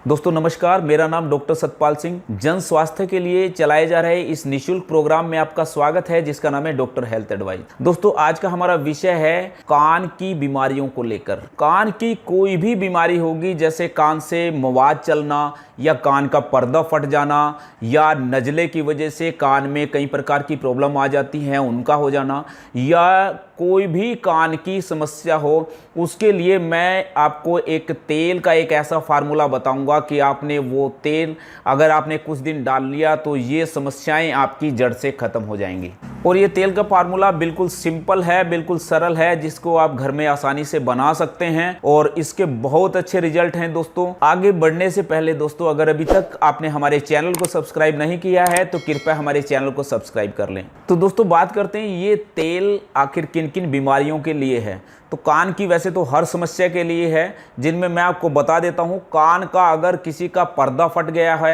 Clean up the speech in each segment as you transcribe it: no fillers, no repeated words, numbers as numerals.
दोस्तों नमस्कार, मेरा नाम डॉक्टर सतपाल सिंह। जन स्वास्थ्य के लिए चलाए जा रहे इस निशुल्क प्रोग्राम में आपका स्वागत है, जिसका नाम है डॉक्टर हेल्थ एडवाइस। दोस्तों आज का हमारा विषय है कान की बीमारियों को लेकर। कान की कोई भी बीमारी होगी, जैसे कान से मवाद चलना या कान का पर्दा फट जाना या नजले की वजह से कान में कई प्रकार की प्रॉब्लम आ जाती हैं, उनका हो जाना, या कोई भी कान की समस्या हो, उसके लिए मैं आपको एक तेल का एक ऐसा फार्मूला बताऊंगा कि आपने वो तेल अगर आपने कुछ दिन डाल लिया तो ये समस्याएं आपकी जड़ से ख़त्म हो जाएंगी। और ये तेल का फार्मूला बिल्कुल सिंपल है, बिल्कुल सरल है, जिसको आप घर में आसानी से बना सकते हैं और इसके बहुत अच्छे रिजल्ट हैं। दोस्तों आगे बढ़ने से पहले दोस्तों, अगर अभी तक आपने हमारे चैनल को सब्सक्राइब नहीं किया है तो कृपया हमारे चैनल को सब्सक्राइब कर लें। तो दोस्तों बात करते हैं ये तेल आखिर किन किन बीमारियों के लिए है। तो कान की वैसे तो हर समस्या के लिए है, जिनमें मैं आपको बता देता हूँ। कान का अगर किसी का पर्दा फट गया है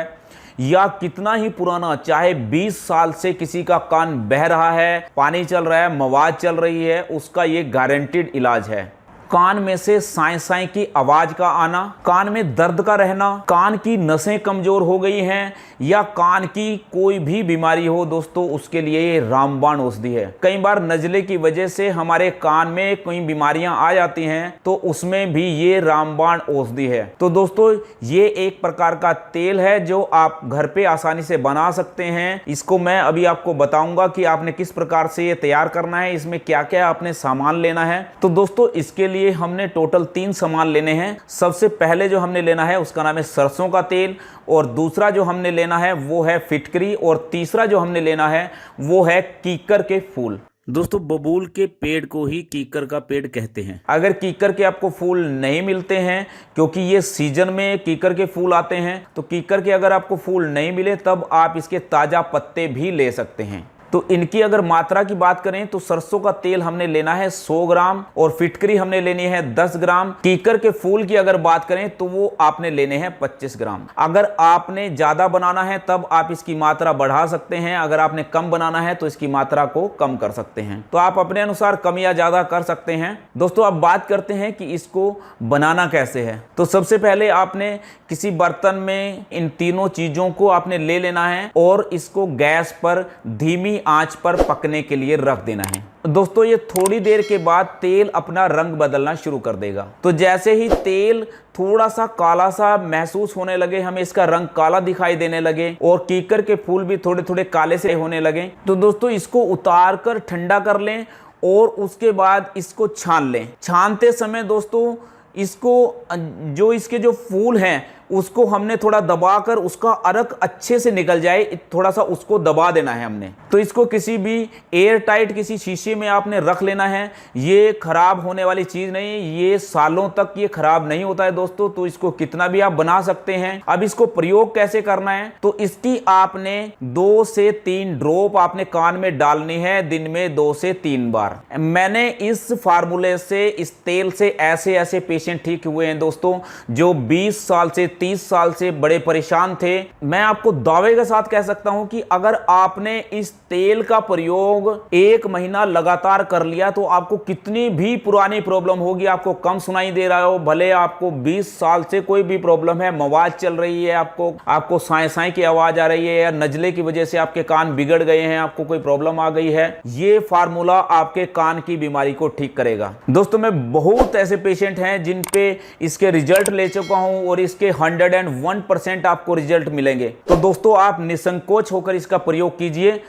या कितना ही पुराना, चाहे 20 साल से किसी का कान बह रहा है, पानी चल रहा है, मवाद चल रही है, उसका ये गारंटीड इलाज है। कान में से साए साए की आवाज का आना, कान में दर्द का रहना, कान की नसें कमजोर हो गई हैं या कान की कोई भी बीमारी हो दोस्तों, उसके लिए ये रामबाण औषधि है। कई बार नजले की वजह से हमारे कान में कई बीमारियां आ जाती हैं, तो उसमें भी ये रामबाण औषधि है। तो दोस्तों ये एक प्रकार का तेल है जो आप घर पे आसानी से बना सकते हैं। इसको मैं अभी आपको बताऊंगा कि आपने किस प्रकार से ये तैयार करना है, इसमें क्या क्या आपने सामान लेना है। तो दोस्तों इसके लिए हमने टोटल 3 सामान लेने हैं। सबसे पहले जो हमने लेना है उसका नाम है सरसों का तेल, और दूसरा जो हमने लेना है वो है फिटकरी, और तीसरा जो हमने लेना है वो है कीकर के फूल। दोस्तों बबूल के पेड़ को ही कीकर का पेड़ कहते हैं। अगर कीकर के आपको फूल नहीं मिलते हैं, क्योंकि ये सीजन में कीकर के फूल आते हैं, तो कीकर के अगर आपको फूल नहीं मिले तब आप इसके ताजा पत्ते भी ले सकते हैं। तो इनकी अगर मात्रा की बात करें तो सरसों का तेल हमने लेना है 100 ग्राम और फिटकरी हमने लेनी है 10 ग्राम। कीकर के फूल की अगर बात करें तो वो आपने लेने हैं 25 ग्राम। अगर आपने ज्यादा बनाना है तब आप इसकी मात्रा बढ़ा सकते हैं, अगर आपने कम बनाना है तो इसकी मात्रा को कम कर सकते हैं। तो आप अपने अनुसार कम या ज्यादा कर सकते हैं। दोस्तों अब बात करते हैं कि इसको बनाना कैसे है। तो सबसे पहले आपने किसी बर्तन में इन तीनों चीजों को आपने ले लेना है और इसको गैस पर धीमी आंच पर पकने के लिए रख देना है। दोस्तों ये थोड़ी देर के बाद तेल अपना रंग बदलना शुरू कर देगा। तो जैसे ही तेल थोड़ा सा काला सा महसूस होने लगे, हमें इसका रंग काला दिखाई देने लगे और कीकर के फूल भी थोड़े थोड़े काले से होने लगे, तो दोस्तों इसको उतार कर ठंडा कर लें और उसके बाद इसको छान लें। छानते समय दोस्तों इसको जो इसके जो फूल हैं उसको हमने थोड़ा दबाकर उसका अर्क अच्छे से निकल जाए, थोड़ा सा उसको दबा देना है हमने। तो इसको किसी भी एयर टाइट किसी शीशे में आपने रख लेना है। ये खराब होने वाली चीज नहीं है, ये सालों तक ये खराब नहीं होता है दोस्तों। तो इसको कितना भी आप बना सकते हैं। अब इसको प्रयोग कैसे करना है, तो इसकी आपने 2 से 3 ड्रॉप आपने कान में डालनी है दिन में 2 से 3 बार। मैंने इस फार्मूले से, इस तेल से ऐसे ऐसे पेशेंट ठीक हुए हैं दोस्तों, जो 20 साल से 30 साल से बड़े परेशान थे। मैं आपको दावे के साथ कह सकता हूं कि अगर आपने इस तेल का प्रयोग 1 महीना लगातार कर लिया तो आपको कितनी भी पुरानी प्रॉब्लम होगी, आपको कम सुनाई दे रहा हो, भले आपको 20 साल से कोई भी प्रॉब्लम है, मवाद चल रही है, आपको साए साए की आवाज आ रही है, या नजले की वजह से आपके कान बिगड़ गए हैं, आपको कोई प्रॉब्लम आ गई है, ये फार्मूला आपके कान की बीमारी को ठीक करेगा। दोस्तों मैं बहुत ऐसे पेशेंट हैं जिन पे इसके रिजल्ट ले चुका हूं और इसके 101% आपको रिजल्ट मिलेंगे। तो दोस्तों आप निसंकोच होकर इसका प्रयोग कीजिए।